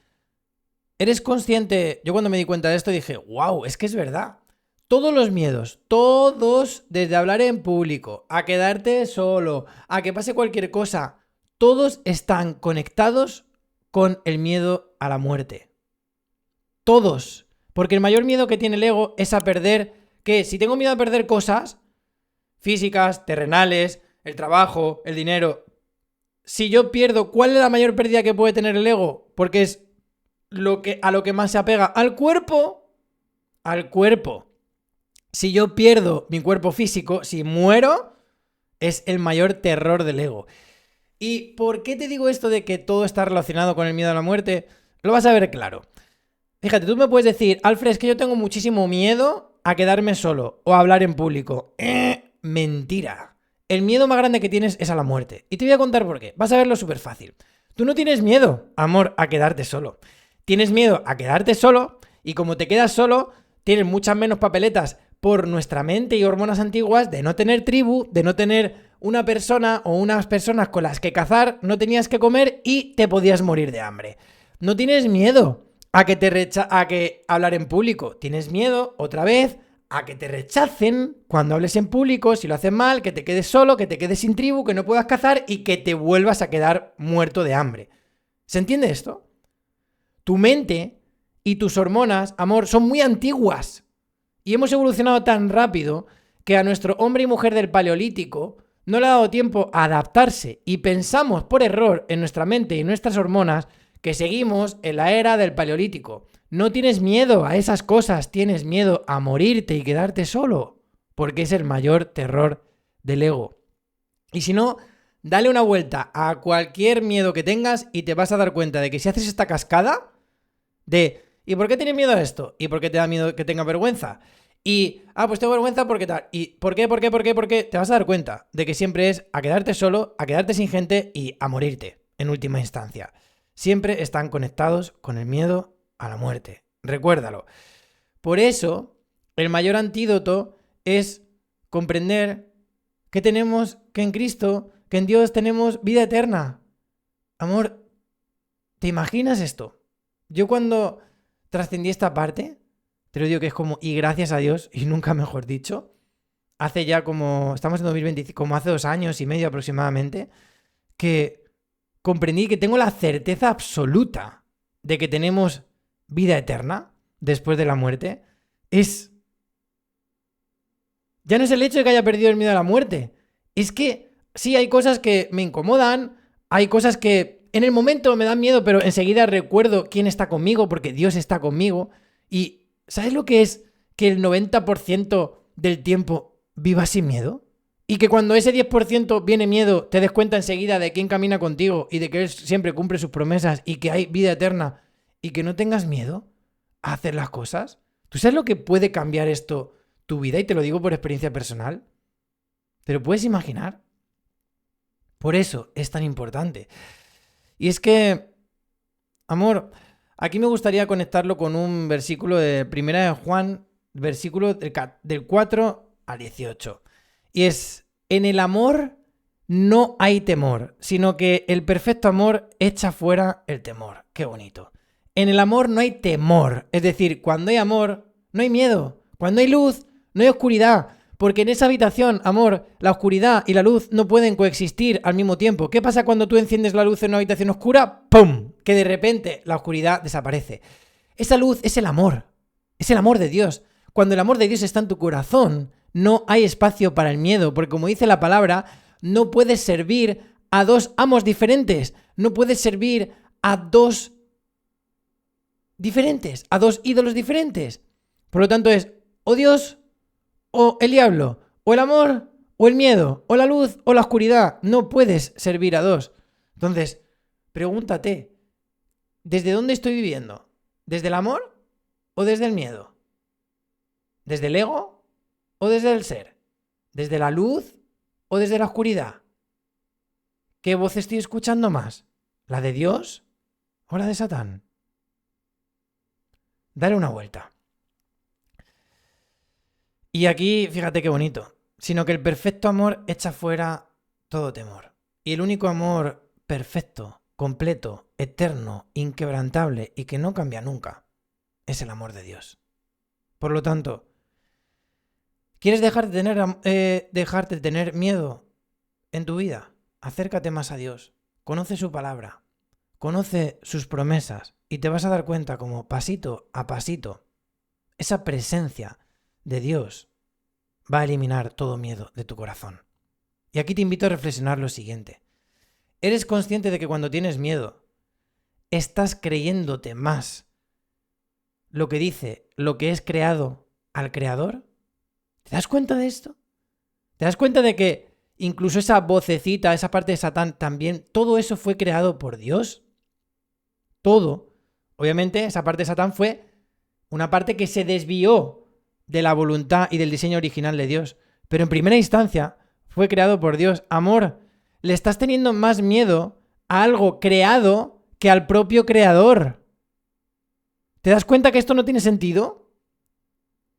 ¿Eres consciente? Yo cuando me di cuenta de esto dije, wow, es que es verdad. Todos los miedos, todos, desde hablar en público, a quedarte solo, a que pase cualquier cosa, Todos están conectados con el miedo a la muerte. Todos. Porque el mayor miedo que tiene el ego es a perder, que si tengo miedo a perder cosas físicas, terrenales, el trabajo, el dinero, si yo pierdo, ¿cuál es la mayor pérdida que puede tener el ego? Porque es a lo que más se apega, al cuerpo. Al cuerpo. Si yo pierdo mi cuerpo físico, si muero, es el mayor terror del ego. ¿Y por qué te digo esto de que todo está relacionado con el miedo a la muerte? Lo vas a ver claro. Fíjate, tú me puedes decir, Alfred, es que yo tengo muchísimo miedo a quedarme solo o a hablar en público. Mentira. El miedo más grande que tienes es a la muerte. Y te voy a contar por qué. Vas a verlo súper fácil. Tú no tienes miedo, amor, a quedarte solo. Tienes miedo a quedarte solo y como te quedas solo, tienes muchas menos papeletas por nuestra mente y hormonas antiguas de no tener tribu, de no tener una persona o unas personas con las que cazar, no tenías que comer y te podías morir de hambre. No tienes miedo a que hablar en público. Tienes miedo, otra vez, a que te rechacen cuando hables en público, si lo haces mal, que te quedes solo, que te quedes sin tribu, que no puedas cazar y que te vuelvas a quedar muerto de hambre. ¿Se entiende esto? Tu mente y tus hormonas, amor, son muy antiguas. Y hemos evolucionado tan rápido que a nuestro hombre y mujer del Paleolítico no le ha dado tiempo a adaptarse y pensamos por error en nuestra mente y nuestras hormonas que seguimos en la era del Paleolítico. No tienes miedo a esas cosas, tienes miedo a morirte y quedarte solo, porque es el mayor terror del ego. Y si no, dale una vuelta a cualquier miedo que tengas y te vas a dar cuenta de que si haces esta cascada de ¿y por qué tienes miedo a esto? ¿Y por qué te da miedo que tenga vergüenza? Y, pues tengo vergüenza porque tal. ¿Y por qué? Te vas a dar cuenta de que siempre es a quedarte solo, a quedarte sin gente y a morirte, en última instancia. Siempre están conectados con el miedo a la muerte. Recuérdalo. Por eso, el mayor antídoto es comprender que en Cristo, que en Dios tenemos vida eterna. Amor, ¿te imaginas esto? Yo cuando trascendí esta parte, te lo digo que es como, y gracias a Dios, y nunca mejor dicho, hace ya estamos en 2025, como hace 2 años y medio aproximadamente, que comprendí que tengo la certeza absoluta de que tenemos vida eterna después de la muerte. Ya no es el hecho de que haya perdido el miedo a la muerte, es que sí hay cosas que me incomodan, hay cosas que en el momento me dan miedo, pero enseguida recuerdo quién está conmigo, porque Dios está conmigo. Y ¿sabes lo que es que el 90% del tiempo vivas sin miedo? Y que cuando ese 10% viene miedo, te des cuenta enseguida de quién camina contigo y de que Él siempre cumple sus promesas y que hay vida eterna y que no tengas miedo a hacer las cosas. ¿Tú sabes lo que puede cambiar esto tu vida? Y te lo digo por experiencia personal. ¿Te lo puedes imaginar? Por eso es tan importante. Y es que, amor, aquí me gustaría conectarlo con un versículo de 1 de Juan, versículo del 4 al 18. Y es, en el amor no hay temor, sino que el perfecto amor echa fuera el temor. Qué bonito. En el amor no hay temor, es decir, cuando hay amor, no hay miedo. Cuando hay luz, no hay oscuridad. Porque en esa habitación, amor, la oscuridad y la luz no pueden coexistir al mismo tiempo. ¿Qué pasa cuando tú enciendes la luz en una habitación oscura? ¡Pum! Que de repente la oscuridad desaparece. Esa luz es el amor de Dios. Cuando el amor de Dios está en tu corazón, no hay espacio para el miedo, porque como dice la palabra, no puedes servir a 2 amos diferentes, no puedes servir a 2 diferentes, a 2 ídolos diferentes. Por lo tanto es, o Dios o el diablo, o el amor, o el miedo, o la luz, o la oscuridad. No puedes servir a 2. Entonces, pregúntate, ¿desde dónde estoy viviendo? ¿Desde el amor o desde el miedo? ¿Desde el ego o desde el ser? ¿Desde la luz o desde la oscuridad? ¿Qué voz estoy escuchando más? ¿La de Dios o la de Satán? Dale una vuelta. Y aquí, fíjate qué bonito, sino que el perfecto amor echa fuera todo temor. Y el único amor perfecto, completo, eterno, inquebrantable y que no cambia nunca, es el amor de Dios. Por lo tanto, ¿quieres dejarte de tener miedo en tu vida? Acércate más a Dios. conoce su palabra, conoce sus promesas y te vas a dar cuenta como pasito a pasito esa presencia de Dios va a eliminar todo miedo de tu corazón. Y aquí te invito a reflexionar lo siguiente. ¿Eres consciente de que cuando tienes miedo estás creyéndote más lo que dice, lo que es creado al Creador? ¿Te das cuenta de esto? ¿Te das cuenta de que incluso esa vocecita, esa parte de Satán también, todo eso fue creado por Dios? Todo. Obviamente esa parte de Satán fue una parte que se desvió de la voluntad y del diseño original de Dios. Pero en primera instancia fue creado por Dios. Amor, le estás teniendo más miedo a algo creado que al propio creador. ¿Te das cuenta que esto no tiene sentido?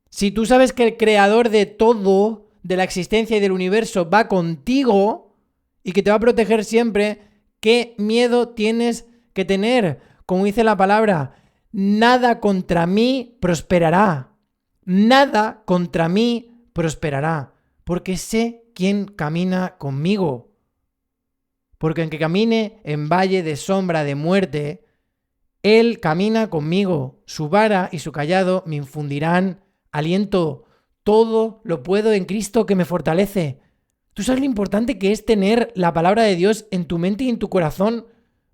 Si tú sabes que el creador de todo, de la existencia y del universo, va contigo y que te va a proteger siempre, ¿qué miedo tienes que tener? Como dice la palabra, nada contra mí prosperará. Nada contra mí prosperará. Porque sé quién camina conmigo. Porque aunque camine en valle de sombra de muerte, Él camina conmigo. Su vara y su cayado me infundirán aliento. Todo lo puedo en Cristo que me fortalece. ¿Tú sabes lo importante que es tener la palabra de Dios en tu mente y en tu corazón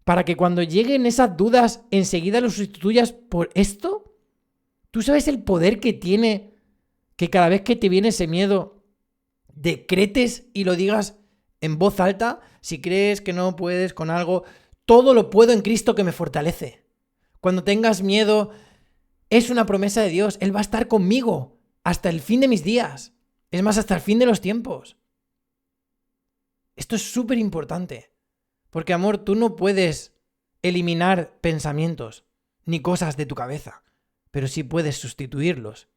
para que cuando lleguen esas dudas enseguida lo sustituyas por esto? ¿Tú sabes el poder que tiene que cada vez que te viene ese miedo decretes y lo digas en voz alta? Si crees que no puedes con algo, todo lo puedo en Cristo que me fortalece. Cuando tengas miedo, es una promesa de Dios. Él va a estar conmigo hasta el fin de mis días. Es más, hasta el fin de los tiempos. Esto es súper importante. Porque, amor, tú no puedes eliminar pensamientos ni cosas de tu cabeza, pero sí puedes sustituirlos.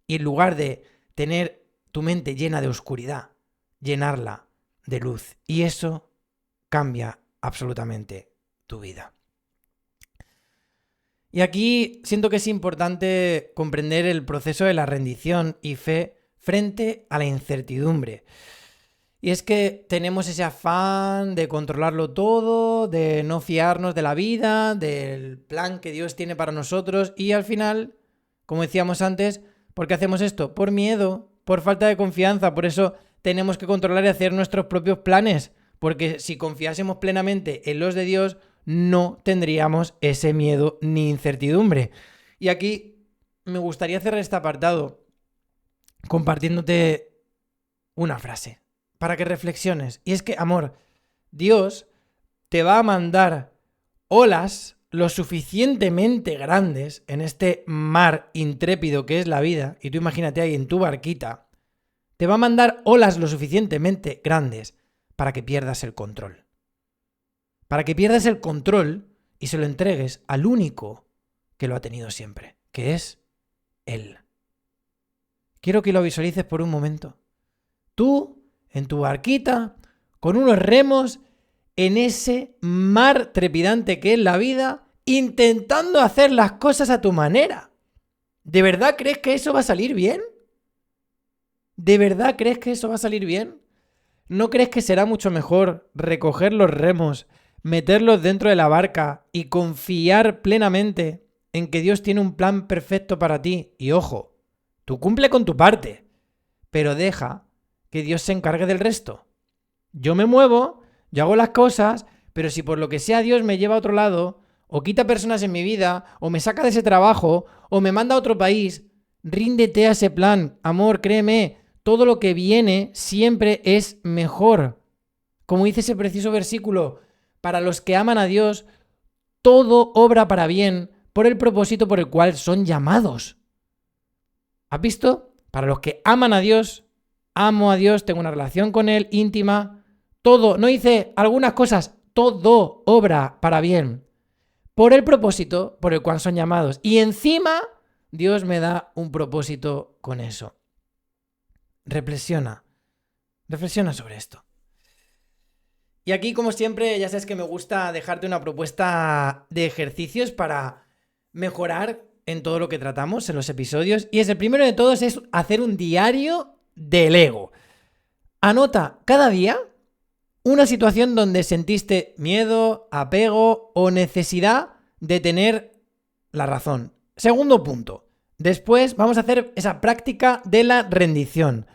Y en lugar de tener tu mente llena de oscuridad, llenarla de luz. Y eso cambia absolutamente tu vida. Y aquí siento que es importante comprender el proceso de la rendición y fe frente a la incertidumbre. Y es que tenemos ese afán de controlarlo todo, de no fiarnos de la vida, del plan que Dios tiene para nosotros y al final, como decíamos antes, ¿por qué hacemos esto? Por miedo, por falta de confianza. Por eso tenemos que controlar y hacer nuestros propios planes, porque si confiásemos plenamente en los de Dios, no tendríamos ese miedo ni incertidumbre. Y aquí me gustaría cerrar este apartado compartiéndote una frase para que reflexiones. Y es que, amor, Dios te va a mandar olas lo suficientemente grandes en este mar intrépido que es la vida, y tú imagínate ahí en tu barquita, te va a mandar olas lo suficientemente grandes para que pierdas el control. Para que pierdas el control y se lo entregues al único que lo ha tenido siempre, que es Él. Quiero que lo visualices por un momento. Tú, en tu barquita, con unos remos, en ese mar trepidante que es la vida, intentando hacer las cosas a tu manera. ¿De verdad crees que eso va a salir bien? ¿De verdad crees que eso va a salir bien? ¿No crees que será mucho mejor recoger los remos, meterlos dentro de la barca y confiar plenamente en que Dios tiene un plan perfecto para ti? Y ojo, tú cumple con tu parte, pero deja que Dios se encargue del resto. Yo me muevo, yo hago las cosas, pero si por lo que sea Dios me lleva a otro lado, o quita personas en mi vida, o me saca de ese trabajo, o me manda a otro país, ríndete a ese plan. Amor, créeme, todo lo que viene siempre es mejor. Como dice ese precioso versículo, para los que aman a Dios, todo obra para bien por el propósito por el cual son llamados. ¿Has visto? Para los que aman a Dios, amo a Dios, tengo una relación con Él íntima, todo, no hice algunas cosas, todo obra para bien por el propósito por el cual son llamados. Y encima, Dios me da un propósito con eso. Reflexiona sobre esto. Y aquí, como siempre, ya sabes que me gusta dejarte una propuesta de ejercicios para mejorar en todo lo que tratamos en los episodios. Y el primero de todos es hacer un diario del ego. Anota cada día Una situación donde sentiste miedo, apego o necesidad de tener la razón. Segundo punto. Después vamos a hacer esa práctica de la rendición.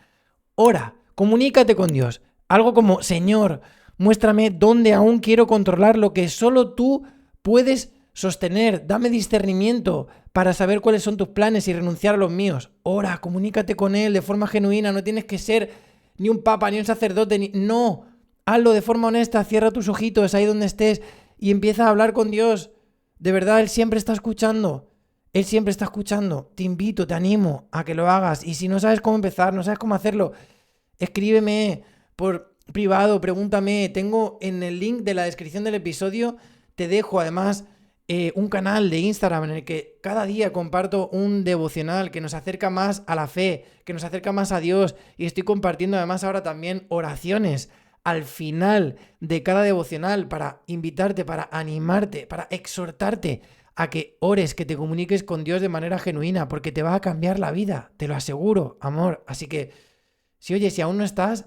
Ora, comunícate con Dios. Algo como, Señor, muéstrame dónde aún quiero controlar lo que solo tú puedes sostener. Dame discernimiento para saber cuáles son tus planes y renunciar a los míos. Ora, comunícate con Él de forma genuina. No tienes que ser ni un papa, ni un sacerdote, No, hazlo de forma honesta. Cierra tus ojitos ahí donde estés y empieza a hablar con Dios. De verdad, Él siempre está escuchando. Él siempre está escuchando. Te invito, te animo a que lo hagas. Y si no sabes cómo empezar, no sabes cómo hacerlo, escríbeme por privado, pregúntame. Tengo en el link de la descripción del episodio, te dejo además un canal de Instagram en el que cada día comparto un devocional que nos acerca más a la fe, que nos acerca más a Dios. Y estoy compartiendo además ahora también oraciones al final de cada devocional para invitarte, para animarte, para exhortarte a que ores, que te comuniques con Dios de manera genuina, porque te va a cambiar la vida, te lo aseguro, amor. Así que, si aún no estás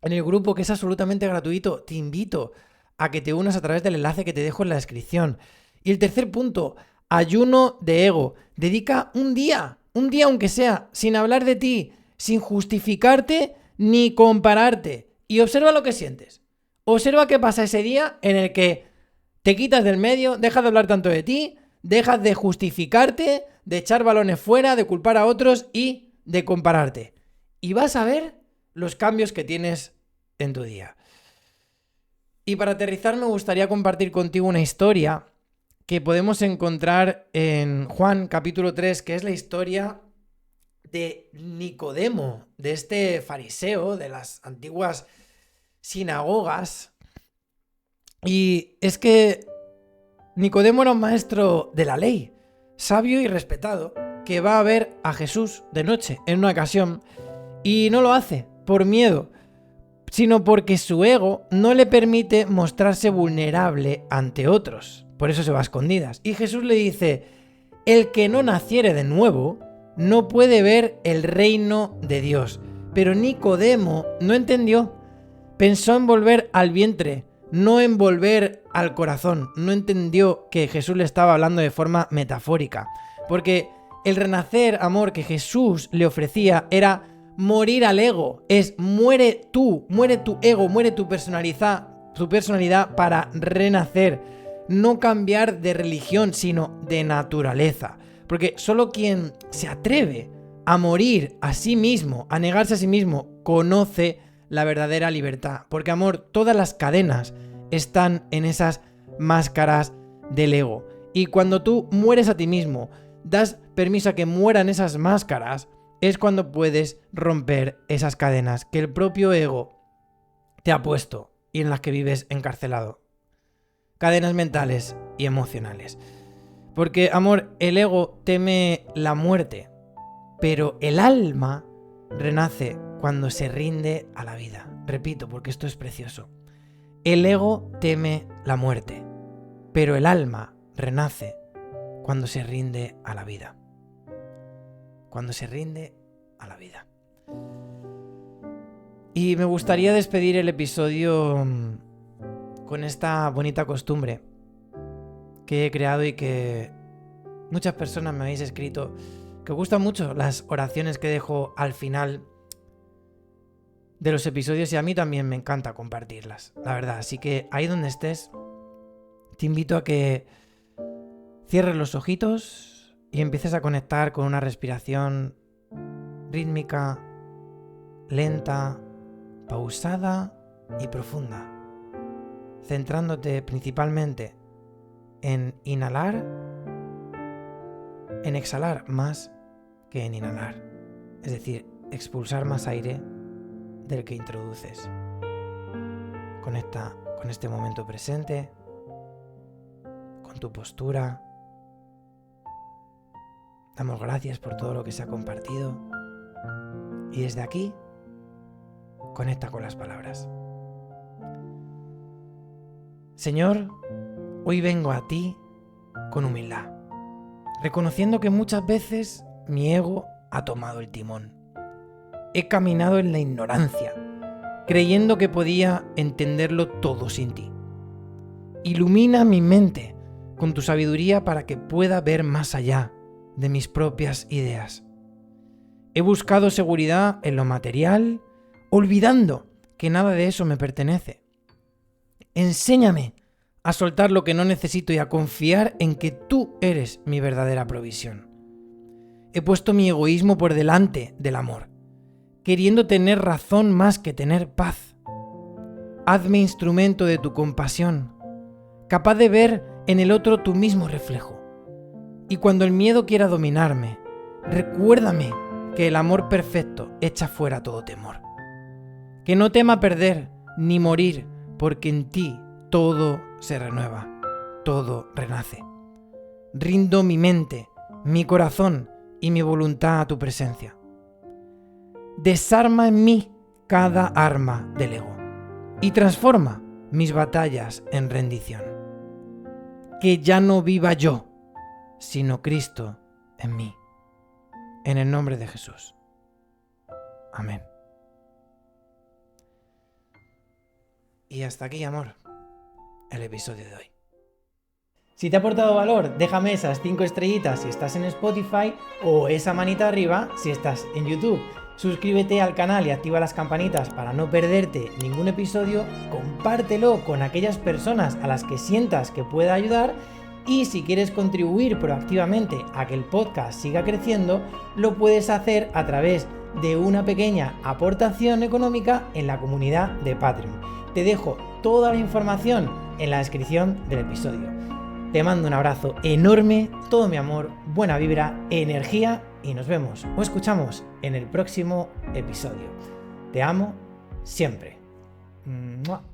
en el grupo, que es absolutamente gratuito, te invito a que te unas a través del enlace que te dejo en la descripción. Y el tercer punto, ayuno de ego. Dedica un día aunque sea, sin hablar de ti, sin justificarte ni compararte. Y observa lo que sientes. Observa qué pasa ese día en el que te quitas del medio, dejas de hablar tanto de ti, dejas de justificarte, de echar balones fuera, de culpar a otros y de compararte. Y vas a ver los cambios que tienes en tu día. Y para aterrizar me gustaría compartir contigo una historia que podemos encontrar en Juan capítulo 3, que es la historia de Nicodemo, de este fariseo de las antiguas sinagogas. Y es que Nicodemo era un maestro de la ley, sabio y respetado, que va a ver a Jesús de noche en una ocasión y no lo hace por miedo, sino porque su ego no le permite mostrarse vulnerable ante otros. Por eso se va a escondidas. Y Jesús le dice, el que no naciere de nuevo no puede ver el reino de Dios. Pero Nicodemo no entendió. Pensó en volver al vientre, no en volver al corazón. No entendió que Jesús le estaba hablando de forma metafórica. Porque el renacer, amor, que Jesús le ofrecía era morir al ego. Es muere tu ego, muere tu personalidad para renacer. No cambiar de religión, sino de naturaleza. Porque solo quien se atreve a morir a sí mismo, a negarse a sí mismo, conoce la verdadera libertad. Porque, amor, todas las cadenas están en esas máscaras del ego. Y cuando tú mueres a ti mismo, das permiso a que mueran esas máscaras, es cuando puedes romper esas cadenas que el propio ego te ha puesto y en las que vives encarcelado. Cadenas mentales y emocionales. Porque, amor, el ego teme la muerte, pero el alma renace cuando se rinde a la vida. Repito, porque esto es precioso. El ego teme la muerte, pero el alma renace cuando se rinde a la vida. Cuando se rinde a la vida. Y me gustaría despedir el episodio con esta bonita costumbre que he creado y que muchas personas me habéis escrito que os gustan mucho las oraciones que dejo al final de los episodios y a mí también me encanta compartirlas, la verdad. Así que ahí donde estés, te invito a que cierres los ojitos y empieces a conectar con una respiración rítmica, lenta, pausada y profunda, centrándote principalmente en inhalar, en exhalar más que en inhalar, es decir, expulsar más aire del que introduces. Conecta con este momento presente, con tu postura. Damos gracias por todo lo que se ha compartido y desde aquí conecta con las palabras. Señor, hoy vengo a ti con humildad, reconociendo que muchas veces mi ego ha tomado el timón. He caminado en la ignorancia, creyendo que podía entenderlo todo sin ti. Ilumina mi mente con tu sabiduría para que pueda ver más allá de mis propias ideas. He buscado seguridad en lo material, olvidando que nada de eso me pertenece. Enséñame a soltar lo que no necesito y a confiar en que tú eres mi verdadera provisión. He puesto mi egoísmo por delante del amor, queriendo tener razón más que tener paz. Hazme instrumento de tu compasión, capaz de ver en el otro tu mismo reflejo. Y cuando el miedo quiera dominarme, recuérdame que el amor perfecto echa fuera todo temor. Que no tema perder ni morir, porque en ti todo se renueva, todo renace. Rindo mi mente, mi corazón y mi voluntad a tu presencia. Desarma en mí cada arma del ego y transforma mis batallas en rendición. Que ya no viva yo, sino Cristo en mí. En el nombre de Jesús. Amén. Y hasta aquí, amor, el episodio de hoy. Si te ha aportado valor, déjame esas 5 estrellitas si estás en Spotify o esa manita arriba si estás en YouTube. Suscríbete al canal y activa las campanitas para no perderte ningún episodio. Compártelo con aquellas personas a las que sientas que pueda ayudar. Y si quieres contribuir proactivamente a que el podcast siga creciendo, lo puedes hacer a través de una pequeña aportación económica en la comunidad de Patreon. Te dejo toda la información en la descripción del episodio. Te mando un abrazo enorme, todo mi amor, buena vibra, energía y nos vemos o escuchamos en el próximo episodio. Te amo siempre. ¡Mua!